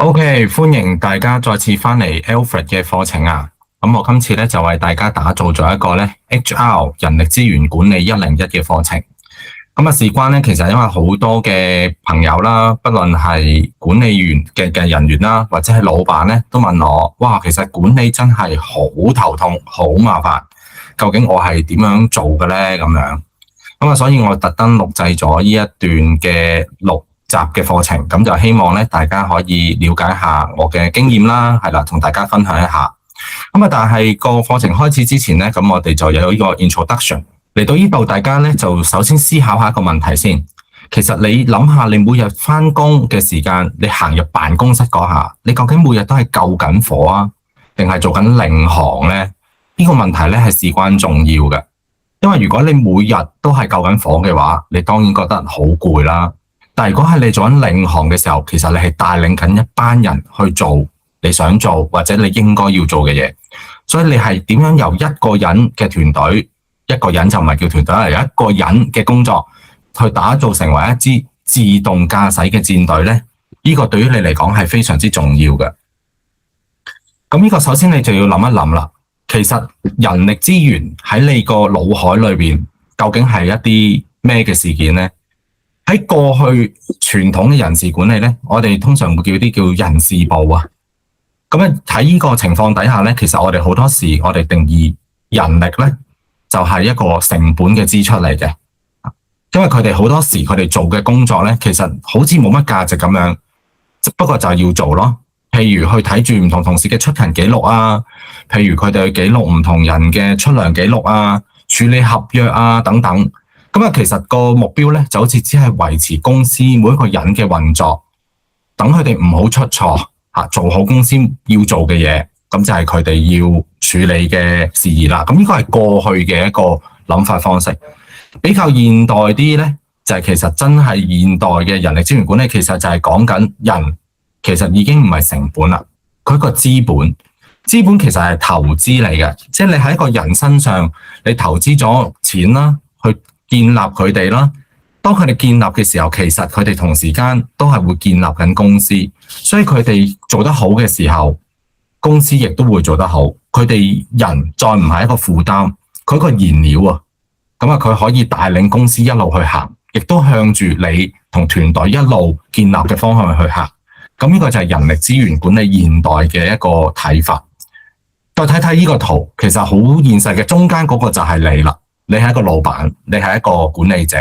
OK，歡迎大家再次翻嚟 Alfred 嘅課程啊！咁我今次咧就為大家打造咗一個咧 HR 人力資源管理101嘅課程。咁啊，事關咧，其實因為好多嘅朋友啦，不論係管理員嘅人員啦，或者係老闆咧，都問我：哇，其實管理真係好頭痛，好麻煩。究竟我係點樣做嘅咧？咁樣咁啊，所以我特登錄製咗呢一段嘅6集嘅課程，咁就希望咧大家可以了解下我嘅經驗啦，係啦，同大家分享一下。咁啊，但係個課程開始之前咧，咁我哋就有呢個 introduction。嚟到呢度，大家咧就首先思考下一個問題先。其實你諗下，你每日翻工嘅時間，你行入辦公室嗰下，你究竟每日都係救緊火啊，定係做緊領航咧？呢個問題咧係事關重要嘅。因為如果你每日都係救緊火嘅話，你當然覺得好攰啦。但係如果係你做緊領航嘅時候，其實你係帶領緊一班人去做你想做或者你應該要做嘅嘢。所以你係點樣由一個人嘅團隊，一個人就唔係叫團隊啦，由一個人嘅工作去打造成為一支自動駕駛嘅戰隊咧，呢個對於你嚟講係非常之重要嘅。咁呢個首先你就要諗一諗啦。其實人力資源喺你個腦海裏邊，究竟係一啲咩嘅事件呢？喺過去傳統嘅人事管理咧，我哋通常會叫啲叫人事部啊。咁咧喺呢個情況底下咧，其實我哋好多時我哋定義人力咧，就係一個成本嘅支出嚟嘅。因為佢哋好多時佢哋做嘅工作咧，其實好似冇乜價值咁樣，不過就係要做咯。譬如去睇住唔同同事嘅出勤記錄啊，譬如佢哋去記錄唔同人嘅出糧記錄啊，處理合約啊等等。咁啊，其實個目標咧就好似只係維持公司每一個人嘅運作，等佢哋唔好出錯嚇，做好公司要做嘅嘢，咁就係佢哋要處理嘅事宜啦。咁呢個係過去嘅一個諗法方式。比較現代啲咧，就係其實真係現代嘅人力資源管理，其實就係講緊人。其實已經唔係成本啦，佢個資本，資本其實係投資嚟嘅，即係你喺一個人身上，你投資咗錢啦，去建立佢哋啦。當佢哋建立嘅時候，其實佢哋同時間都係會建立緊公司，所以佢哋做得好嘅時候，公司亦都會做得好。佢哋人再唔係一個負擔，佢個燃料啊，咁啊佢可以帶領公司一路去行，亦都向住你同團隊一路建立嘅方向去行。咁呢個就係人力資源管理現代嘅一個睇法。再睇睇呢個圖，其實好現實嘅，中間嗰個就係你啦。你係一個老闆，你係一個管理者。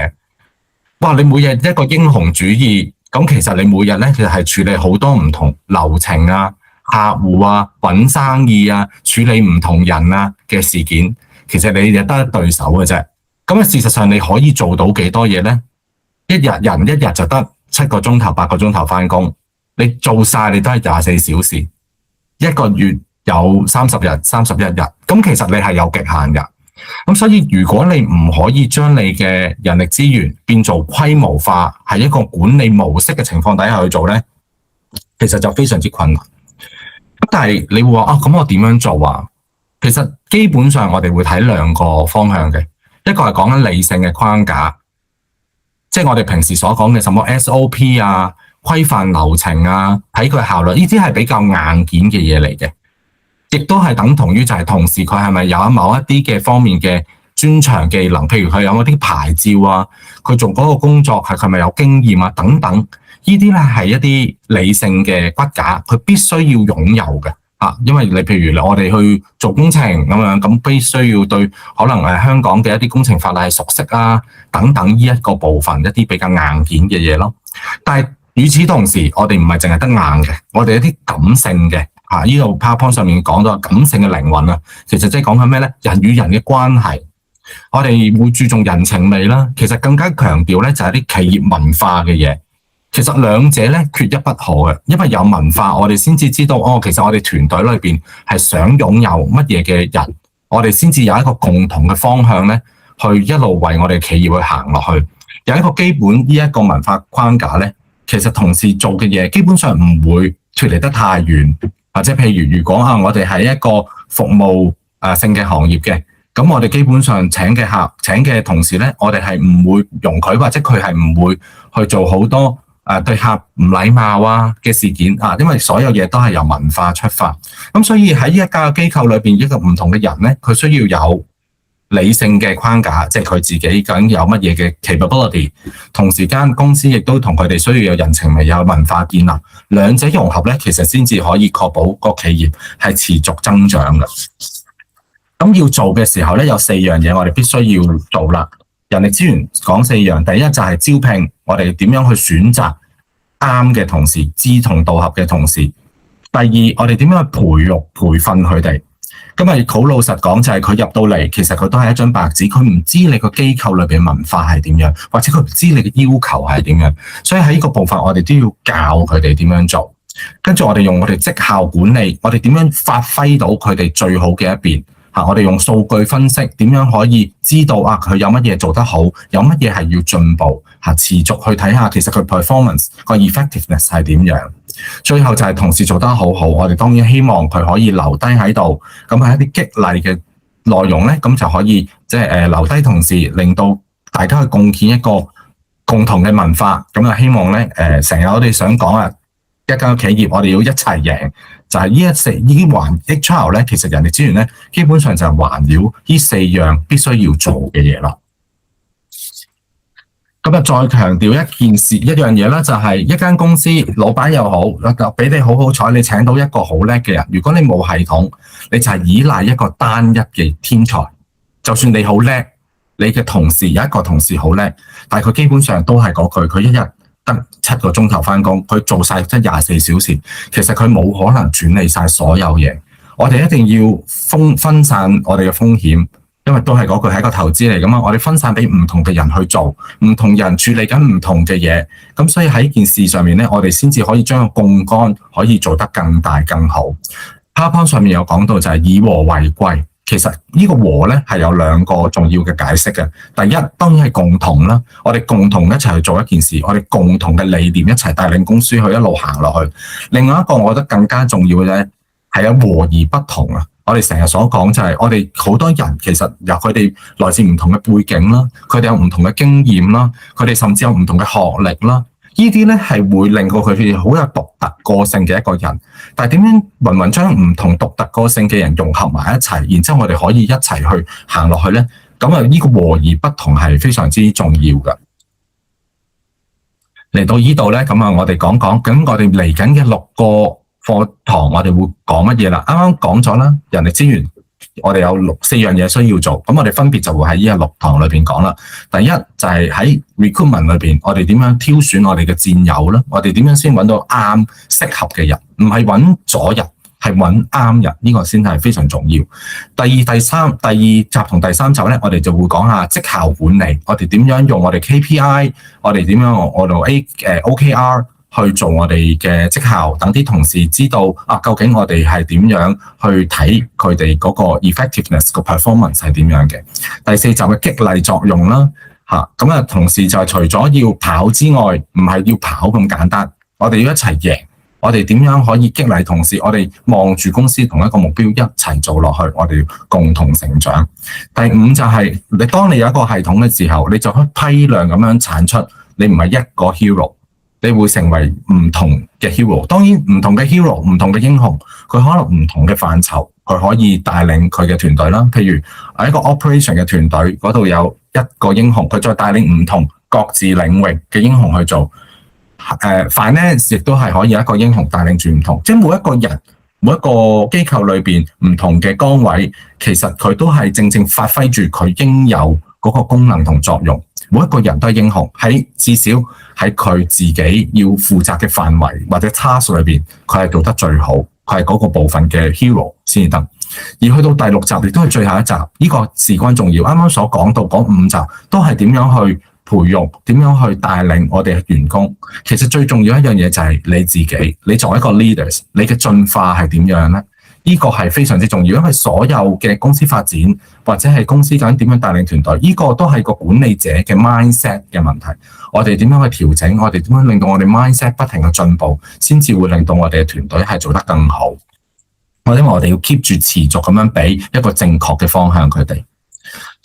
哇！你每日一個英雄主義，咁其實你每日咧，其實係處理好多唔同流程啊、客戶啊、搵生意啊、處理唔同人啊嘅事件。其實你就得一對手嘅啫。咁啊，事實上你可以做到幾多嘢咧？人一日就得7個鐘頭、8個鐘頭返工。你做晒你都係24小時，一個月有30日、31日，咁其實你係有極限嘅。咁所以如果你唔可以將你嘅人力資源變做規模化，係一個管理模式嘅情況底下去做咧，其實就非常之困難。咁但係你會話啊，咁我點樣做啊？其實基本上我哋會睇2個方向嘅，一個係講緊理性嘅框架，即係我哋平時所講嘅什麼 SOP 啊。規範流程啊，睇佢效率，呢啲係比較硬件嘅嘢嚟嘅，亦都係等同於就係同時佢係咪有某一啲嘅方面嘅專長技能，譬如佢有冇啲牌照啊，佢做嗰個工作係咪有經驗啊等等，呢啲咧係一啲理性嘅骨架，佢必須要擁有嘅嚇，因為你譬如我哋去做工程咁樣，咁必須要對可能香港嘅一啲工程法例係熟悉啊等等呢一個部分一啲比較硬件嘅嘢咯，但係與此同時，我哋唔係淨係得硬嘅，我哋一啲感性嘅嚇，呢度 PowerPoint 上面講到感性嘅靈魂啊，其實即係講緊咩咧？人與人嘅關係，我哋會注重人情味啦。其實更加強調咧就係啲企業文化嘅嘢。其實兩者咧缺一不可嘅，因為有文化，我哋先至知道哦。其實我哋團隊裏邊係想擁有乜嘢嘅人，我哋先至有一個共同嘅方向咧，去一路為我哋企業去行落去。有一個基本呢一個文化框架咧。其實同事做嘅嘢基本上唔會脫離得太遠，或者譬如果我哋係一個服務性嘅行業嘅，咁我哋基本上請嘅同事咧，我哋係唔會容許或者佢係唔會去做好多對客唔禮貌啊嘅事件啊，因為所有嘢都係由文化出發，咁所以喺一家機構裏邊，一個唔同嘅人咧，佢需要有理性嘅框架，即係佢自己究竟有乜嘢嘅 capability， 同時間公司亦都同佢哋需要有人情味、有文化建立，兩者融合咧，其實先至可以確保個企業係持續增長嘅。咁要做嘅時候咧，有4樣嘢我哋必須要做啦。人力資源講4樣，第一就係招聘，我哋點樣去選擇啱嘅同事、志同道合嘅同事。第二，我哋點樣去培育、培訓佢哋。今日好老實講，就係佢入到嚟，其實佢都係一張白紙，佢唔知你個機構裏邊文化係點樣，或者佢唔知你嘅要求係點樣。所以喺呢個部分，我哋都要教佢哋點樣做。跟住我哋用我哋績效管理，我哋點樣發揮到佢哋最好嘅一邊。我哋用數據分析，點樣可以知道佢有乜嘢做得好，有乜嘢係要進步，持續去睇下其實佢 performance 個 effectiveness 係點樣。最後就係同事做得好好，我哋當然希望佢可以留低喺度，咁係一啲激勵嘅內容咧，咁就可以即係留低同事，令到大家去貢獻一個共同嘅文化。咁啊，希望咧成日我哋想講一間企業我哋要一齊贏，就係呢啲環 HR 咧，其實人力資源咧，基本上就係環繞呢4樣必須要做嘅嘢啦。咁啊，再強調一樣嘢啦，就係一間公司老闆又好，俾你好彩，你請到一個好叻嘅人。如果你冇系統，你就係依賴一個單一嘅天才。就算你好叻，你嘅同事有一個同事好叻，但係佢基本上都係嗰句，佢一日得7個鐘頭返工，佢做晒即係24小時，其實佢冇可能處理晒所有嘢。我哋一定要分散我哋嘅風險，因為都係嗰句係一個投資嚟㗎嘛。我哋分散俾唔同嘅人去做，唔同人處理緊唔同嘅嘢，咁所以喺件事上面咧，我哋先至可以將個槓桿可以做得更大更好。PowerPoint 上面有講到就係以和為貴。其實呢個和咧係有2個重要嘅解釋嘅。第一，當然係共同啦，我哋共同一齊去做一件事，我哋共同嘅理念一齊帶領公司去一路行落去。另外一個我覺得更加重要嘅咧係有和而不同啊！我哋成日所講就係我哋好多人其實由佢哋來自唔同嘅背景啦，佢哋有唔同嘅經驗啦，佢哋甚至有唔同嘅學歷啦。呢啲咧係會令到佢哋好有獨特個性嘅一個人，但係點樣芸芸將唔同獨特個性嘅人融合埋一齊，然之後我哋可以一齊去行落去咧，咁啊呢個和而不同係非常之重要㗎。嚟到呢度咧，咁啊我哋講講，咁我哋嚟緊嘅6個課堂，我哋會講乜嘢啦？啱啱講咗啦，人力資源。我哋有4樣嘢需要做，咁我哋分別就會喺呢個6堂裏邊講啦。第一就係喺 recruitment 裏邊，我哋點樣挑選我哋嘅戰友啦？我哋點樣先揾到啱適合嘅人？唔係揾咗人，係揾啱人，呢個先係非常重要。第二集同第3集咧，我哋就會講下績效管理，我哋點樣用我哋 KPI， 我哋點樣用我哋OKR。去做我哋嘅績效，等啲同事知道究竟我哋係點樣去睇佢哋嗰個 effectiveness 個 performance 係點樣嘅。第4集嘅激勵作用啦，咁啊同時就係除咗要跑之外，唔係要跑咁簡單，我哋要一齊贏。我哋點樣可以激勵同事？我哋望住公司同一個目標一齊做落去，我哋共同成長。第5就係當你有一個系統嘅時候，你就可以批量咁樣產出，你唔係一個 hero。你會成為唔同嘅 hero， 當然唔同嘅 hero， 唔同嘅英雄，佢可能唔同嘅範疇，佢可以帶領佢嘅團隊啦。譬如一個 operation 嘅團隊嗰度有一個英雄，佢再帶領唔同各自領域嘅英雄去做。finance 亦都係可以有一個英雄帶領住唔同，即係每一個人、每一個機構裏邊唔同嘅崗位，其實佢都係正正發揮住佢應有嗰個功能同作用。每一個人都係英雄，至少喺佢自己要負責嘅範圍或者 task 裏邊，佢係做得最好，佢係嗰個部分嘅 hero 先至得。而去到第6集亦都係最後一集，呢個事關重要。啱啱所講到嗰5集都係點樣去培育，點樣去帶領我哋嘅員工。其實最重要一樣嘢就係你自己，你作為一個 leaders， 你嘅進化係點樣呢？呢個係非常之重要，因為所有嘅公司發展或者係公司究竟點樣帶領團隊，呢個都係個管理者嘅 mindset 嘅問題。我哋點樣去調整，我哋點樣令到我哋 mindset 不停嘅進步，先至會令到我哋嘅團隊係做得更好。因為我哋要 keep 住持續咁樣俾一個正確嘅方向佢哋。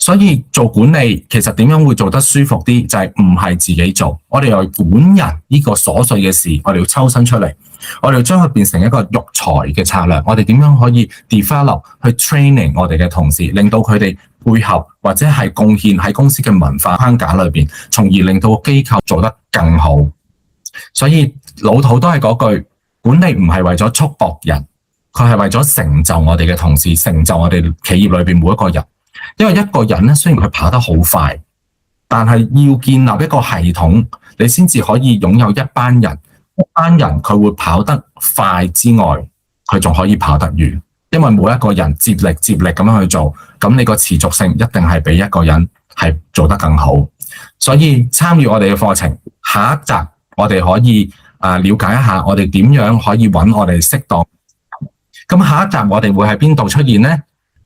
所以做管理其實點樣會做得舒服啲，就係唔係自己做，我哋又管人呢個瑣碎嘅事，我哋要抽身出嚟，我哋要將佢變成一個育才嘅策略，我哋點樣可以 develop 去 training 我哋嘅同事，令到佢哋配合或者係貢獻喺公司嘅文化框架裏邊，從而令到機構做得更好。所以老土都係嗰句，管理唔係為咗束縛人，佢係為咗成就我哋嘅同事，成就我哋企業裏邊每一個人。因為一個人咧，雖然佢跑得好快，但係要建立一個系統，你先至可以擁有一班人。一班人佢會跑得快之外，佢仲可以跑得遠。因為每一個人接力咁樣去做，咁你個持續性一定係比一個人係做得更好。所以參與我哋嘅課程，下一集我哋可以了解一下我哋點樣可以揾我哋適當。咁下一集我哋會喺邊度出現呢？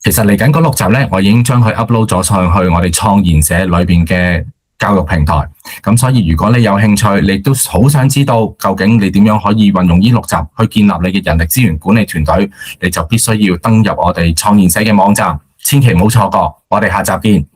其實嚟緊嗰6集咧，我已經將佢 upload 咗上去我哋創研社裏邊嘅教育平台。咁所以如果你有興趣，你都好想知道究竟你點樣可以運用呢6集去建立你嘅人力資源管理團隊，你就必須要登入我哋創研社嘅網站，千祈唔好錯過。我哋下集見。